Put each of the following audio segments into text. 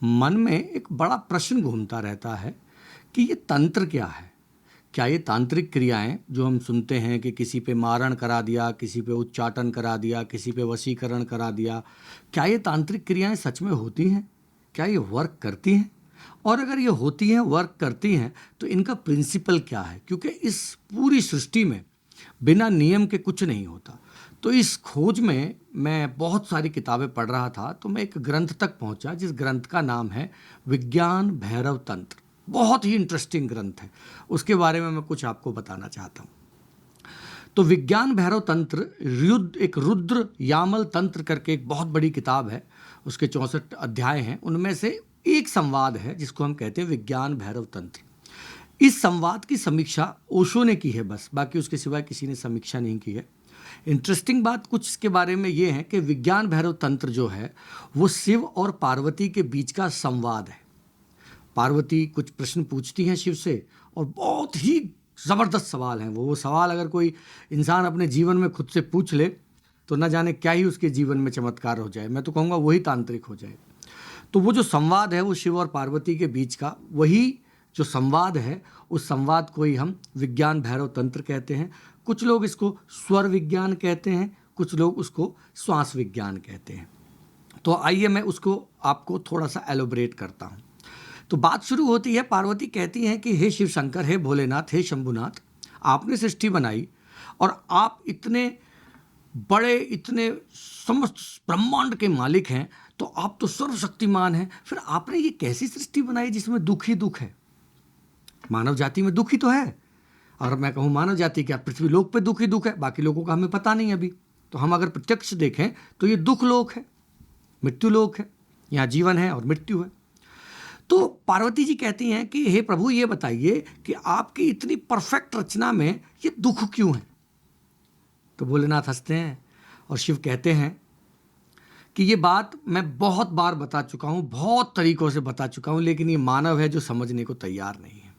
मन में एक बड़ा प्रश्न घूमता रहता है कि ये तंत्र क्या है। क्या ये तांत्रिक क्रियाएं जो हम सुनते हैं कि किसी पे मारण करा दिया, किसी पे उच्चाटन करा दिया, किसी पे वशीकरण करा दिया, क्या ये तांत्रिक क्रियाएं सच में होती हैं? क्या ये वर्क करती हैं? और अगर ये होती हैं, वर्क करती हैं, तो इनका प्रिंसिपल क्या है? क्योंकि इस पूरी सृष्टि में बिना नियम के कुछ नहीं होता। तो इस खोज में मैं बहुत सारी किताबें पढ़ रहा था, तो मैं एक ग्रंथ तक पहुंचा जिस ग्रंथ का नाम है विज्ञान भैरव तंत्र। बहुत ही इंटरेस्टिंग ग्रंथ है, उसके बारे में मैं कुछ आपको बताना चाहता हूँ। तो विज्ञान भैरव तंत्र एक रुद्र यामल तंत्र करके एक बहुत बड़ी किताब है। उसके 64 अध्याय हैं, उनमें से एक संवाद है जिसको हम कहते हैं विज्ञान भैरव तंत्र। इस संवाद की समीक्षा ओशो ने की है बस, बाकी उसके सिवाय किसी ने समीक्षा नहीं की है। इंटरेस्टिंग बात कुछ इसके बारे में ये है कि विज्ञान भैरव तंत्र जो है वो शिव और पार्वती के बीच का संवाद है। पार्वती कुछ प्रश्न पूछती हैं शिव से और बहुत ही ज़बरदस्त सवाल हैं वो सवाल अगर कोई इंसान अपने जीवन में खुद से पूछ ले तो न जाने क्या ही उसके जीवन में चमत्कार हो जाए। मैं तो कहूँगा वही तांत्रिक हो जाए। तो वो जो संवाद है वो शिव और पार्वती के बीच का वही जो संवाद है, उस संवाद को ही हम विज्ञान भैरव तंत्र कहते हैं। कुछ लोग इसको स्वर विज्ञान कहते हैं, कुछ लोग उसको श्वास विज्ञान कहते हैं। तो आइए मैं उसको आपको थोड़ा सा एलोबरेट करता हूँ। तो बात शुरू होती है, पार्वती कहती हैं कि हे शिव शंकर, हे भोलेनाथ, हे शंभुनाथ, आपने सृष्टि बनाई और आप इतने बड़े, इतने समस्त ब्रह्मांड के मालिक हैं, तो आप तो सर्वशक्तिमान हैं, फिर आपने ये कैसी सृष्टि बनाई जिसमें दुख ही दुख है? मानव जाति में दुख ही तो है। और मैं कहूँ मानव जाति क्या, पृथ्वी लोक पे दुख ही दुख है, बाकी लोगों का हमें पता नहीं अभी। तो हम अगर प्रत्यक्ष देखें तो ये दुख लोक है, मृत्यु लोक है, यहाँ जीवन है और मृत्यु है। तो पार्वती जी कहती हैं कि हे प्रभु, ये बताइए कि आपकी इतनी परफेक्ट रचना में ये दुख क्यों है? तो भोलेनाथ हंसते हैं और शिव कहते हैं कि ये बात मैं बहुत बार बता चुका हूँ, बहुत तरीक़ों से बता चुका हूँ, लेकिन ये मानव है जो समझने को तैयार नहीं है।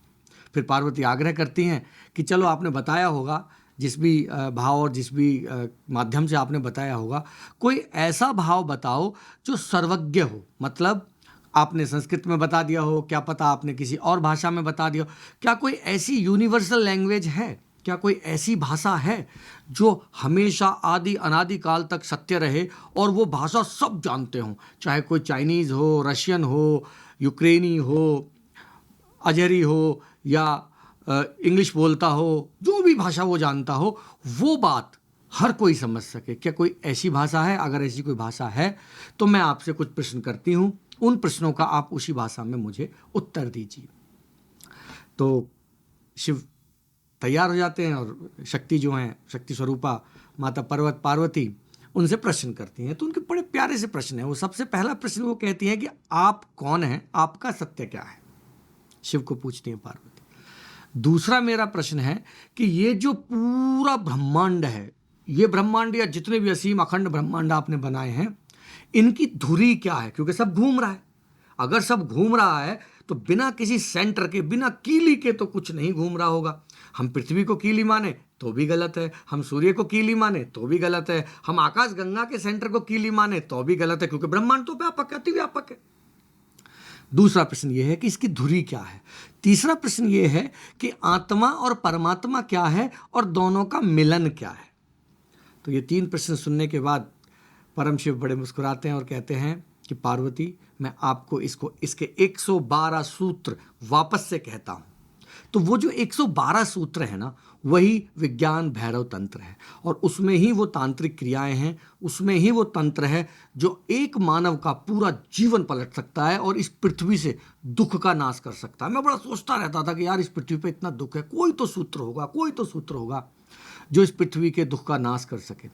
फिर पार्वती आग्रह करती हैं कि चलो आपने बताया होगा, जिस भी भाव और जिस भी माध्यम से आपने बताया होगा, कोई ऐसा भाव बताओ जो सर्वज्ञ हो। मतलब आपने संस्कृत में बता दिया हो, क्या पता आपने किसी और भाषा में बता दिया हो। क्या कोई ऐसी यूनिवर्सल लैंग्वेज है, क्या कोई ऐसी भाषा है जो हमेशा आदि अनादि काल तक सत्य रहे और वो भाषा सब जानते हों, चाहे कोई चाइनीज़ हो, रशियन हो, यूक्रेनी हो, अजहरी हो या इंग्लिश बोलता हो, जो भी भाषा वो जानता हो, वो बात हर कोई समझ सके? क्या कोई ऐसी भाषा है? अगर ऐसी कोई भाषा है तो मैं आपसे कुछ प्रश्न करती हूँ, उन प्रश्नों का आप उसी भाषा में मुझे उत्तर दीजिए। तो शिव तैयार हो जाते हैं और शक्ति जो हैं, शक्ति स्वरूपा माता पार्वती उनसे प्रश्न करती हैं। तो उनके बड़े प्यारे से प्रश्न हैं। वो सबसे पहला प्रश्न वो कहती हैं कि आप कौन हैं, आपका सत्य क्या है? शिव को पूछती हैं पार्वती। दूसरा मेरा प्रश्न है कि ये जो पूरा ब्रह्मांड है, ये ब्रह्मांड या जितने भी असीम अखंड ब्रह्मांड आपने बनाए हैं, इनकी धुरी क्या है? क्योंकि सब घूम रहा है। अगर सब घूम रहा है तो बिना किसी सेंटर के, बिना कीली के तो कुछ नहीं घूम रहा होगा। हम पृथ्वी को कीली माने तो भी गलत है, हम सूर्य को कीली माने तो भी गलत है, हम आकाश गंगा के सेंटर को कीली माने तो भी गलत है, क्योंकि ब्रह्मांड तो व्यापक है, अति व्यापक है। दूसरा प्रश्न ये है कि इसकी धुरी क्या है। तीसरा प्रश्न ये है कि आत्मा और परमात्मा क्या है और दोनों का मिलन क्या है। तो ये 3 प्रश्न सुनने के बाद परम शिव बड़े मुस्कुराते हैं और कहते हैं कि पार्वती, मैं आपको इसके 112 सूत्र वापस से कहता हूँ। तो वो जो 112 सूत्र है ना, वही विज्ञान भैरव तंत्र है और उसमें ही वो तांत्रिक क्रियाएं हैं, उसमें ही वो तंत्र है जो एक मानव का पूरा जीवन पलट सकता है और इस पृथ्वी से दुख का नाश कर सकता है। मैं बड़ा सोचता रहता था कि यार, इस पृथ्वी पे इतना दुख है, कोई तो सूत्र होगा, कोई तो सूत्र होगा जो इस पृथ्वी के दुख का नाश कर सके।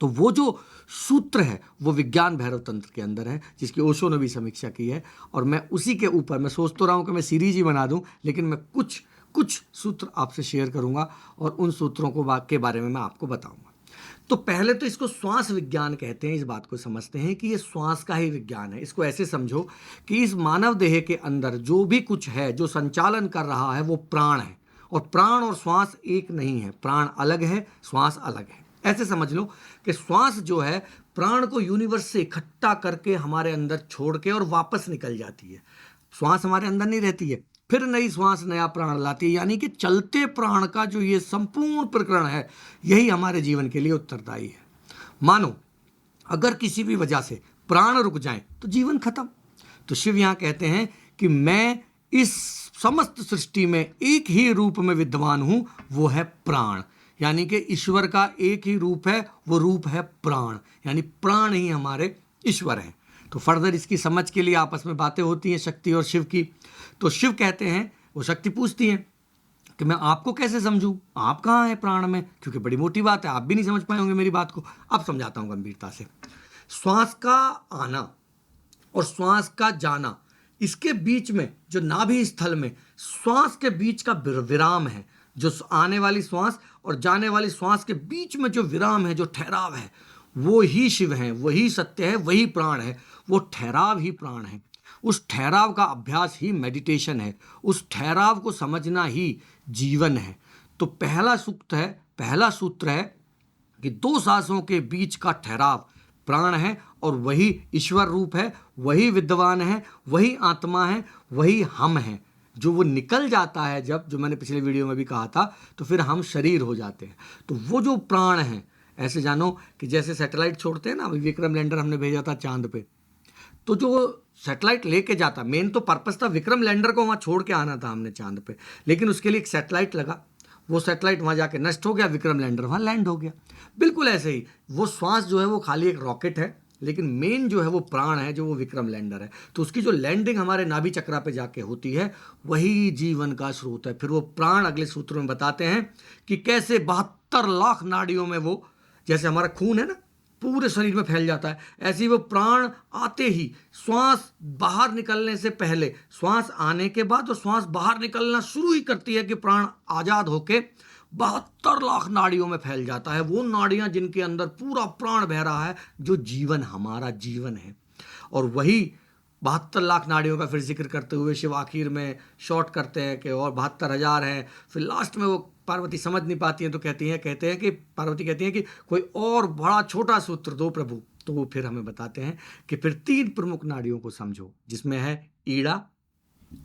तो वो जो सूत्र है वो विज्ञान भैरव तंत्र के अंदर है, जिसकी ओशो ने भी समीक्षा की है। और मैं उसी के ऊपर, मैं सोच तो रहा हूँ कि मैं सीरीज ही बना दूँ, लेकिन मैं कुछ सूत्र आपसे शेयर करूँगा और उन सूत्रों के बारे में मैं आपको बताऊँगा। तो पहले तो इसको श्वास विज्ञान कहते हैं। इस बात को समझते हैं कि ये श्वास का ही विज्ञान है। इसको ऐसे समझो कि इस मानव देह के अंदर जो भी कुछ है, जो संचालन कर रहा है, वो प्राण है। और प्राण और श्वास एक नहीं है, प्राण अलग है, श्वास अलग है। ऐसे समझ लो कि श्वास जो है प्राण को यूनिवर्स से इकट्ठा करके हमारे अंदर छोड़ के और वापस निकल जाती है। श्वास हमारे अंदर नहीं रहती है, फिर नई श्वास नया प्राण लाती है। यानी कि चलते प्राण का जो ये संपूर्ण प्रकरण है, यही हमारे जीवन के लिए उत्तरदायी है। मानो अगर किसी भी वजह से प्राण रुक जाए तो जीवन खत्म। तो शिव यहाँ कहते हैं कि मैं इस समस्त सृष्टि में एक ही रूप में विद्यमान हूं, वो है प्राण। यानी कि ईश्वर का एक ही रूप है, वो रूप है प्राण। यानी प्राण ही हमारे ईश्वर हैं। तो फर्दर इसकी समझ के लिए आपस में बातें होती हैं शक्ति और शिव की। तो शिव कहते हैं, वो शक्ति पूछती है कि मैं आपको कैसे समझूं, आप कहाँ हैं प्राण में, क्योंकि बड़ी मोटी बात है, आप भी नहीं समझ पाए होंगे मेरी बात को। अब समझाता हूं गंभीरता से। श्वास का आना और श्वास का जाना, इसके बीच में जो नाभि स्थल में श्वास के बीच का विराम है, जो आने वाली श्वास और जाने वाली श्वास के बीच में जो विराम है, जो ठहराव है, वो ही शिव है, वही सत्य है, वही प्राण है। वो ठहराव ही प्राण है। उस ठहराव का अभ्यास ही मेडिटेशन है। उस ठहराव को समझना ही जीवन है। तो पहला सूत्र है कि 2 सांसों के बीच का ठहराव प्राण है और वही ईश्वर रूप है, वही विद्वान है, वही आत्मा है, वही हम हैं। जो वो निकल जाता है जब, जो मैंने पिछले वीडियो में भी कहा था, तो फिर हम शरीर हो जाते हैं। तो वो जो प्राण है, ऐसे जानो कि जैसे सैटेलाइट छोड़ते हैं ना, अभी विक्रम लैंडर हमने भेजा था चांद पे, तो जो सैटेलाइट लेके जाता, मेन तो पर्पस था विक्रम लैंडर को वहाँ छोड़ के आना था हमने चांद पे, लेकिन उसके लिए एक सैटेलाइट लगा, वो सैटेलाइट वहाँ जाके नष्ट हो गया, विक्रम लैंडर वहाँ लैंड हो गया। बिल्कुल ऐसे ही वो श्वास जो है वो खाली एक रॉकेट है, लेकिन मेन जो है वो प्राण है, जो वो विक्रम लैंडर है। तो उसकी जो लैंडिंग हमारे नाभि चक्रा पे जाके होती है, वही जीवन का स्रोत है। फिर वो प्राण अगले सूत्र में बताते हैं कि कैसे 72 लाख नाड़ियों में वो, जैसे हमारा खून है ना पूरे शरीर में फैल जाता है, ऐसे ही वो प्राण आते ही, श्वास बाहर निकलने से पहले, श्वास आने के बाद और श्वास बाहर निकलना शुरू ही करती है कि प्राण आजाद होके 72 लाख नाड़ियों में फैल जाता है। वो नाड़ियां जिनके अंदर पूरा प्राण बह रहा है, जो जीवन हमारा जीवन है। और वही 72 लाख नाड़ियों का फिर जिक्र करते हुए शिव आखिर में शॉर्ट करते हैं कि और 72,000 हैं। फिर लास्ट में वो पार्वती समझ नहीं पाती हैं, तो कहते हैं कि पार्वती कहती हैं कि कोई और बड़ा छोटा सूत्र दो प्रभु। तो वो फिर हमें बताते हैं कि फिर 3 प्रमुख नाड़ियों को समझो, जिसमें है ईड़ा,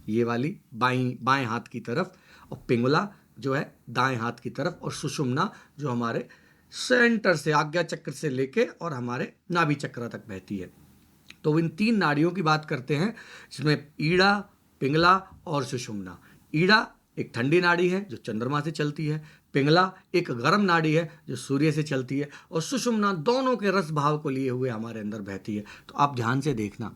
ये वाली बाएं हाथ की तरफ, और पिंगला जो है दाएं हाथ की तरफ, और सुषुम्ना जो हमारे सेंटर से, आज्ञा चक्र से लेके और हमारे नाभि चक्र तक बहती है। तो इन 3 नाड़ियों की बात करते हैं, जिसमें ईड़ा, पिंगला और सुषुम्ना। ईड़ा एक ठंडी नाड़ी है जो चंद्रमा से चलती है, पिंगला एक गर्म नाड़ी है जो सूर्य से चलती है, और सुषुम्ना दोनों के रस भाव को लिए हुए हमारे अंदर बहती है। तो आप ध्यान से देखना,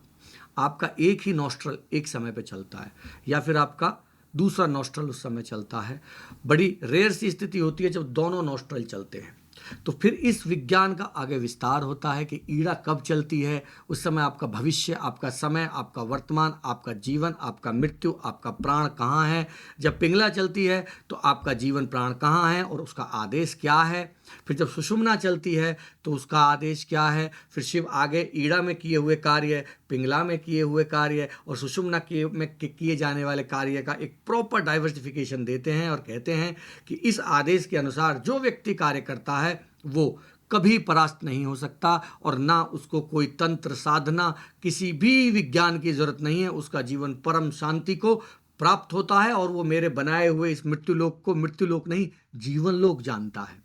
आपका एक ही नॉस्ट्रल एक समय पे चलता है, या फिर आपका दूसरा नॉस्ट्रल उस समय चलता है। बड़ी रेयर सी स्थिति होती है जब दोनों नॉस्ट्रल चलते हैं। तो फिर इस विज्ञान का आगे विस्तार होता है कि ईड़ा कब चलती है, उस समय आपका भविष्य, आपका समय, आपका वर्तमान, आपका जीवन, आपका मृत्यु, आपका प्राण कहाँ है। जब पिंगला चलती है तो आपका जीवन प्राण कहाँ है और उसका आदेश क्या है। फिर जब सुषुम्ना चलती है तो उसका आदेश क्या है। फिर शिव आगे ईड़ा में किए हुए कार्य, पिंगला में किए हुए कार्य और सुषुम्ना में किए जाने वाले कार्य का एक प्रॉपर डाइवर्सिफिकेशन देते हैं और कहते हैं कि इस आदेश के अनुसार जो व्यक्ति कार्य करता है वो कभी परास्त नहीं हो सकता, और ना उसको कोई तंत्र साधना, किसी भी विज्ञान की जरूरत नहीं है। उसका जीवन परम शांति को प्राप्त होता है, और वो मेरे बनाए हुए इस मृत्युलोक को मृत्युलोक नहीं, जीवन लोक जानता है।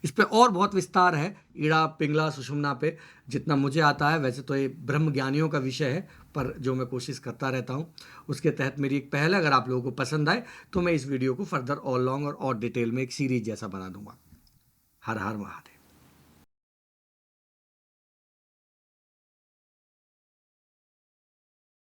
इस पे और बहुत विस्तार है ईड़ा, पिंगला, सुषुम्ना पे, जितना मुझे आता है। वैसे तो ये ब्रह्म ज्ञानियों का विषय है, पर जो मैं कोशिश करता रहता हूँ उसके तहत मेरी एक पहल है। अगर आप लोगों को पसंद आए तो मैं इस वीडियो को फर्दर और लॉन्ग और डिटेल में एक सीरीज जैसा बना दूंगा। हर हर महादेव।